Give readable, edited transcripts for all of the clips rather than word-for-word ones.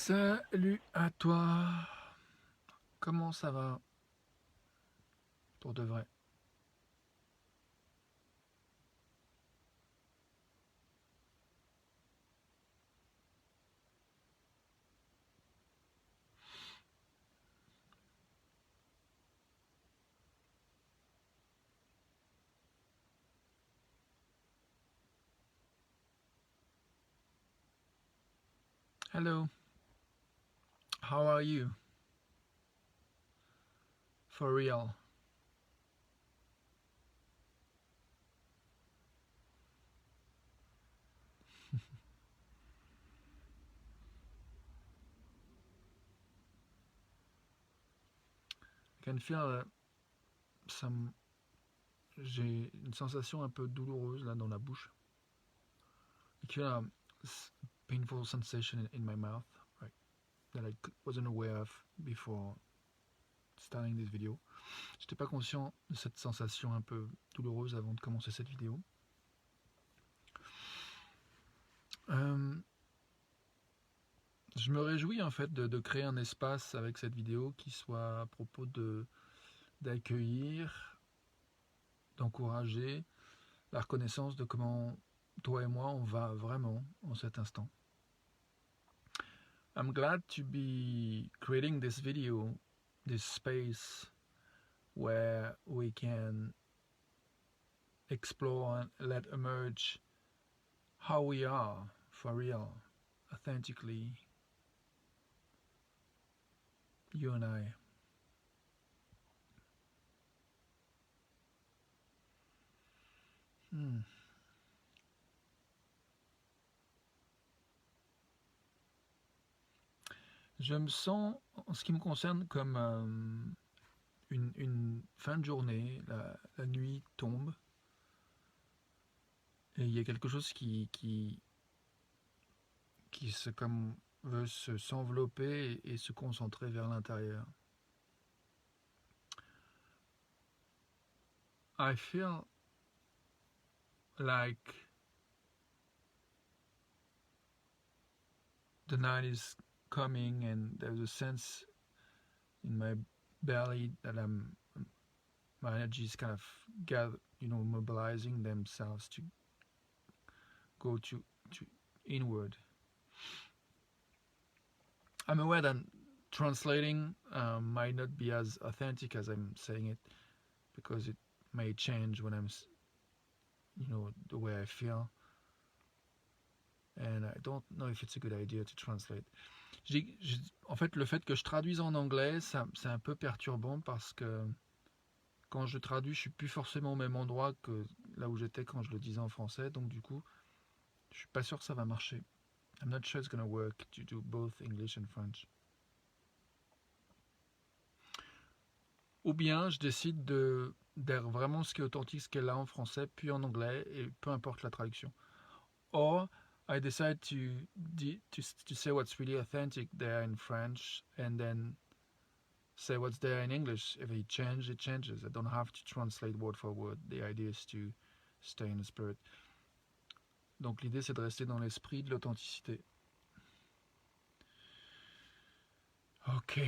Salut à toi. Comment ça va pour de vrai? Hello. How are you? For real. I can feel some. J'ai une sensation un peu douloureuse là dans la bouche. I feel a painful sensation in my mouth, right, that I wasn't aware of before starting this video. J'étais pas conscient de cette sensation un peu douloureuse avant de commencer cette vidéo. Euh, je me réjouis en fait de créer un espace avec cette vidéo qui soit à propos d'accueillir, d'encourager la reconnaissance de comment toi et moi on va vraiment en cet instant. I'm glad to be creating this video, this space where we can explore and let emerge how we are for real, authentically, you and I. Je me sens, en ce qui me concerne, comme une fin de journée, la nuit tombe, et il y a quelque chose qui se, comme, veut s'envelopper et se concentrer vers l'intérieur. I feel like the night is coming and there's a sense in my belly that my energy is kind of mobilizing themselves to go to inward. I'm aware that translating might not be as authentic as I'm saying it, because it may change when I'm, the way I feel. And I don't know if it's a good idea to translate. En fait, le fait que je traduise en anglais, c'est un peu perturbant parce que quand je traduis, je suis plus forcément au même endroit que là où j'étais quand je le disais en français. Donc du coup, je suis pas sûr que ça va marcher. I'm not sure it's gonna work to do both English and French. Ou bien je décide d'être vraiment ce qui est authentique, ce qu'elle a en français, puis en anglais, et peu importe la traduction. Or I decide to say what's really authentic there in French, and then say what's there in English. If it changes, it changes. I don't have to translate word for word. The idea is to stay in the spirit. Donc l'idée, c'est de rester dans l'esprit de l'authenticité. Ok.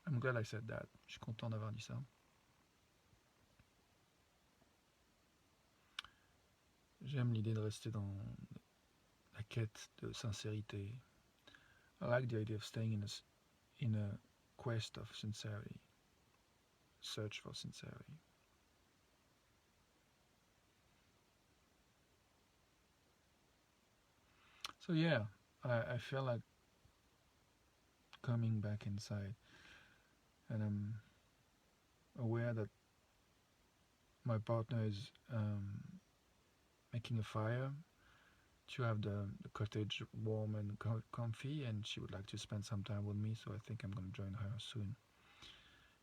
I'm glad I said that. Je suis content d'avoir dit ça. J'aime l'idée de rester dans la quête de sincérité. I like the idea of staying in a quest of sincerity, search for sincerity. So yeah, I feel like coming back inside, and I'm aware that my partner is making a fire to have the cottage warm and comfy, and she would like to spend some time with me, so I think I'm going to join her soon.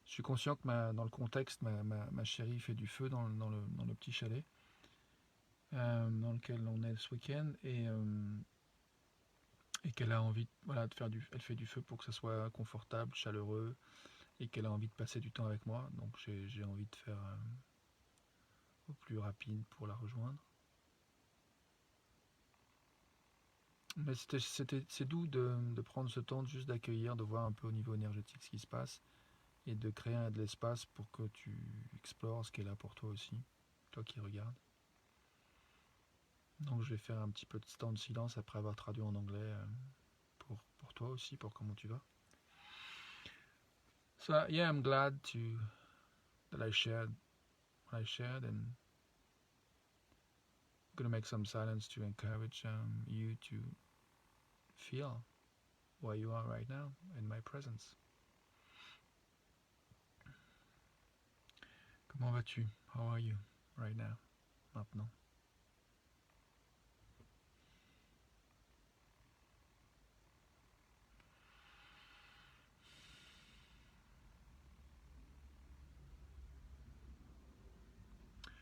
Je suis conscient que dans le contexte, ma chérie fait du feu dans le petit chalet dans lequel on est ce week-end, et qu'elle a envie de faire elle fait du feu pour que ça soit confortable, chaleureux, et qu'elle a envie de passer du temps avec moi, donc j'ai envie de faire au plus rapide pour la rejoindre. Mais c'est doux de prendre ce temps juste d'accueillir, de voir un peu au niveau énergétique ce qui se passe et de créer de l'espace pour que tu explores ce qui est là pour toi aussi, toi qui regardes. Donc je vais faire un petit peu de temps de silence après avoir traduit en anglais pour toi aussi, pour comment tu vas. So yeah, I'm glad that I shared what I shared, and I'm gonna make some silence to encourage you to feel where you are right now in my presence. Comment vas-tu? How are you right now? Maintenant.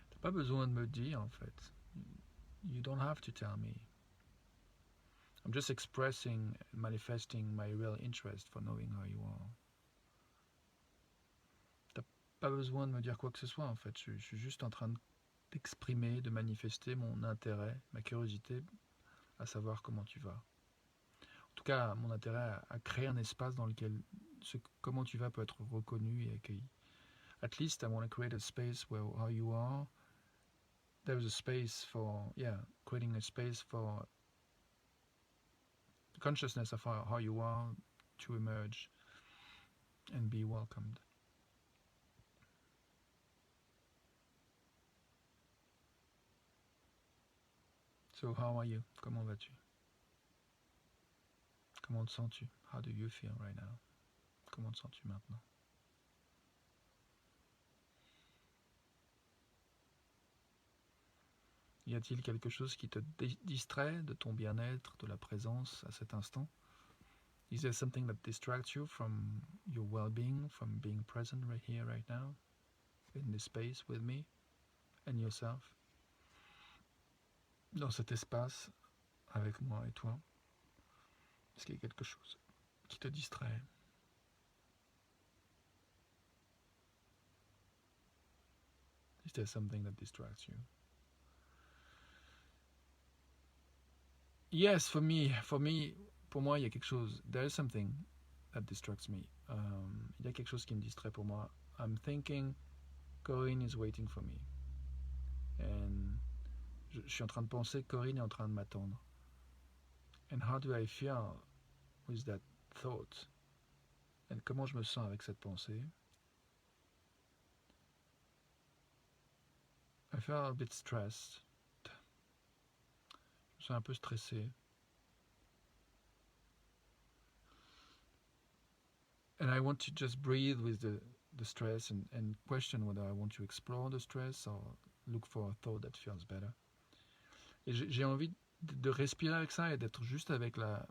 T'as pas besoin de me dire en fait. You don't have to tell me. I'm just expressing and manifesting my real interest for knowing how you are. T'as pas besoin de me dire quoi que ce soit en fait. Je suis juste en train d'exprimer, de manifester mon intérêt, ma curiosité à savoir comment tu vas. En tout cas, mon intérêt à créer un espace dans lequel comment tu vas peut être reconnu et accueilli. At least I want to create a space where how you are, there is a space for, creating a space for consciousness of how you are to emerge and be welcomed. So how are you? Comment vas-tu? Comment te sens-tu? How do you feel right now? Comment te sens-tu maintenant? Y a-t-il quelque chose qui te distrait de ton bien-être, de la présence à cet instant? Is there something that distracts you from your well-being, from being present right here, right now, in this space with me and yourself? Dans cet espace, avec moi et toi, est-ce qu'il y a quelque chose qui te distrait? Is there something that distracts you? Yes, for me, pour moi, il y a quelque chose. There is something that distracts me. Il y a quelque chose qui me distrait pour moi. I'm thinking Corinne is waiting for me. And je suis en train de penser Corinne est en train de m'attendre. And how do I feel with that thought? And comment je me sens avec cette pensée? I feel a bit stressed. Je suis un peu stressé. And I want to just breathe with the stress and question whether I want to explore the stress or look for a thought that feels better. Et j'ai envie de respirer avec ça et d'être juste avec la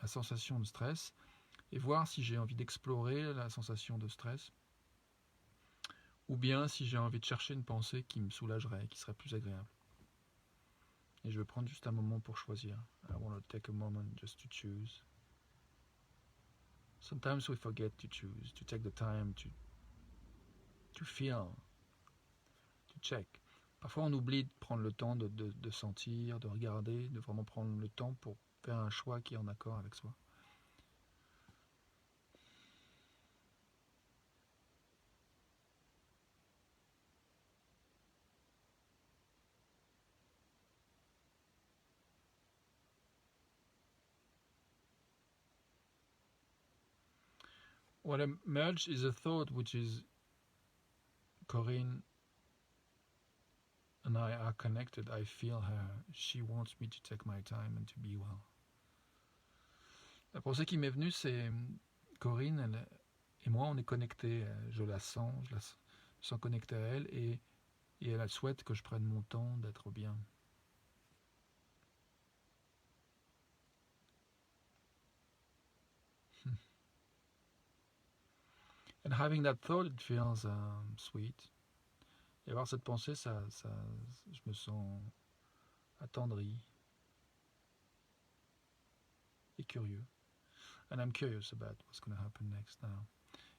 sensation de stress et voir si j'ai envie d'explorer la sensation de stress ou bien si j'ai envie de chercher une pensée qui me soulagerait, qui serait plus agréable. Et je vais prendre juste un moment pour choisir. I want to take a moment just to choose. Sometimes we forget to choose, to take the time to feel, to check. Parfois on oublie de prendre le temps de sentir, de regarder, de vraiment prendre le temps pour faire un choix qui est en accord avec soi. What emerged is a thought which is Corinne and I are connected. I feel her. She wants me to take my time and to be well. La pensée qui m'est venue, c'est Corinne et moi, on est connectés. Je la sens, je sens connectée à elle et elle souhaite que je prenne mon temps d'être bien. And having that thought, it feels sweet. Et avoir cette pensée, je me sens attendri et curieux. And I'm curious about what's going to happen next now.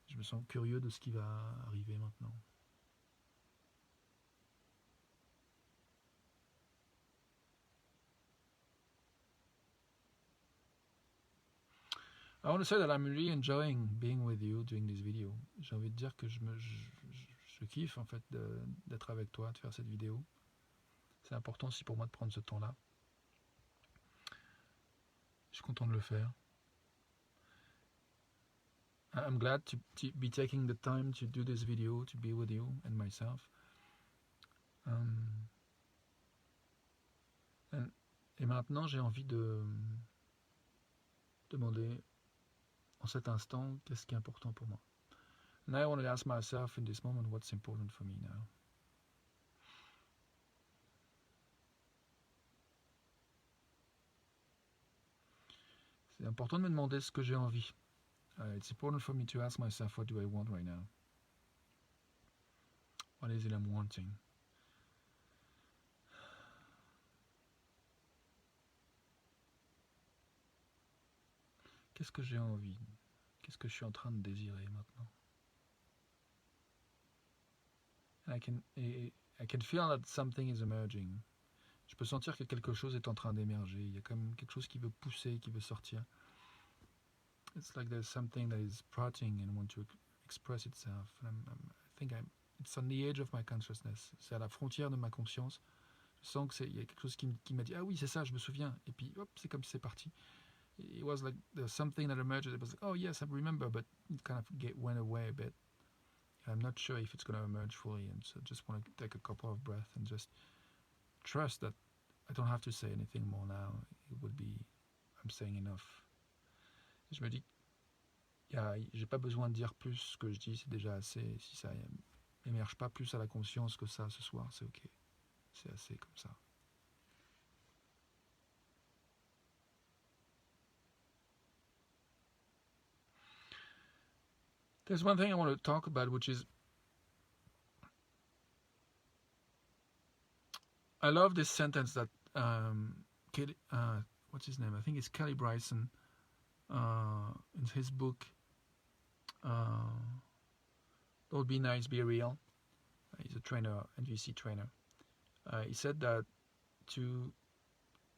Je me sens curieux de ce qui va arriver maintenant. I want to say that I'm really enjoying being with you doing this video. J'ai envie de dire que je kiffe en fait d'être avec toi, de faire cette vidéo. C'est important aussi pour moi de prendre ce temps-là. Je suis content de le faire. I'm glad to be taking the time to do this video, to be with you and myself. Et maintenant, j'ai envie de demander en cet instant qu'est-ce qui est important pour moi. And I want to ask myself in this moment what's important for me now. C'est important de me demander ce que j'ai envie. It's important for me to ask myself, what do I want right now? What is it I'm wanting? Qu'est-ce que j'ai envie? Qu'est-ce que je suis en train de désirer maintenant? And I can feel that something is emerging. Je peux sentir que quelque chose est en train d'émerger. Il y a comme quelque chose qui veut pousser, qui veut sortir. It's like there's something that is sprouting and want to express itself. I think it's on the edge of my consciousness. C'est à la frontière de ma conscience. Je sens que il y a quelque chose qui m'a dit ah oui c'est ça, je me souviens. Et puis hop, c'est comme si c'est parti. It was like there's something that emerged. It was like oh yes, I remember, but it kind of went away a bit. I'm not sure if it's going to emerge fully, and so I just want to take a couple of breaths and just trust that I don't have to say anything more now. It would be I'm saying enough. Je me dis, j'ai pas besoin de dire plus. Ce que je dis, c'est déjà assez. Si ça n'émerge pas plus à la conscience que ça ce soir, c'est ok. C'est assez comme ça. There's one thing I want to talk about, which is I love this sentence that what's his name? I think it's Kelly Bryson. In his book Don't Be Nice, Be Real. He's a trainer, NVC trainer. He said that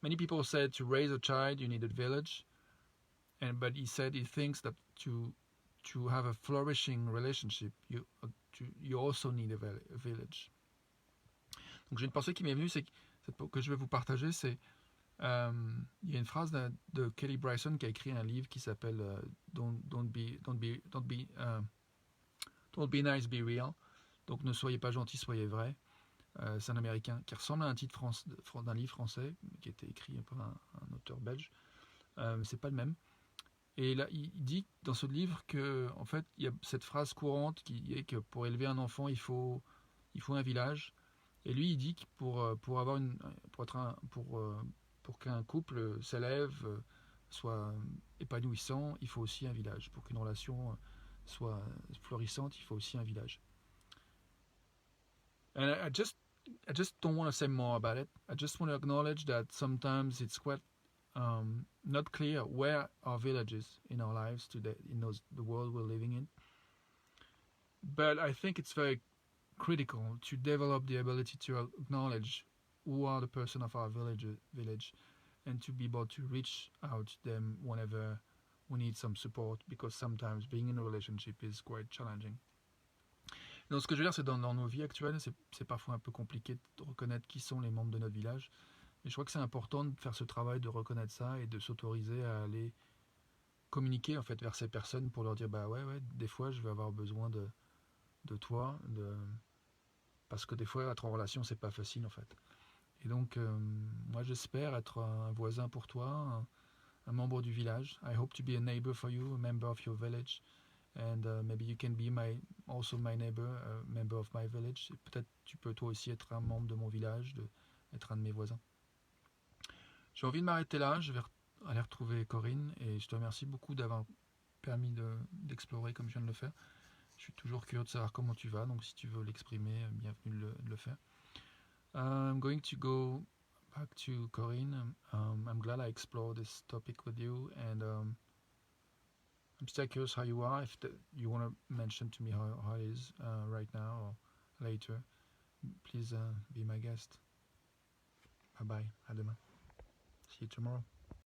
many people said to raise a child you need a village, but he said he thinks that to have a flourishing relationship you also need a village. Donc j'ai une pensée qui m'est venue, c'est que je vais vous partager, c'est il y a une phrase de Kelly Bryson qui a écrit un livre qui s'appelle Don't be nice, be real. Donc ne soyez pas gentil, soyez vrai. C'est un Américain qui ressemble à un titre d'un livre français qui a été écrit par un auteur belge. C'est pas le même. Et là, il dit dans ce livre que en fait, il y a cette phrase courante qui est que pour élever un enfant, il faut un village. Et lui, il dit que pour qu'un couple s'élève, soit épanouissant, il faut aussi un village. Pour qu'une relation soit florissante, il faut aussi un village. And I just don't want to say more about it. I just want to acknowledge that sometimes it's quite not clear where our village is in our lives today, in the world we're living in. But I think it's very critical to develop the ability to acknowledge who are the person of our village and to be able to reach out to them whenever we need some support, because sometimes being in a relationship is quite challenging. Donc ce que je veux dire, c'est dans nos vies actuelles, c'est parfois un peu compliqué de reconnaître qui sont les membres de notre village, mais je crois que c'est important de faire ce travail de reconnaître ça et de s'autoriser à aller communiquer en fait vers ces personnes pour leur dire bah ouais des fois je vais avoir besoin de toi, parce que des fois être en relation c'est pas facile en fait. Et donc moi j'espère être un voisin pour toi, un membre du village. I hope to be a neighbor for you, a member of your village, and maybe you can be also my neighbor, a member of my village. Peut-être tu peux toi aussi être un membre de mon village, être un de mes voisins. J'ai envie de m'arrêter là, je vais aller retrouver Corinne et je te remercie beaucoup d'avoir permis d'explorer comme je viens de le faire. Je suis toujours curieux de savoir comment tu vas, donc si tu veux l'exprimer, bienvenue de le faire. I'm going to go back to Corinne. I'm glad I explored this topic with you, and I'm still curious how you are. If you want to mention to me how it is right now or later, please be my guest. Bye bye. À demain. See you tomorrow.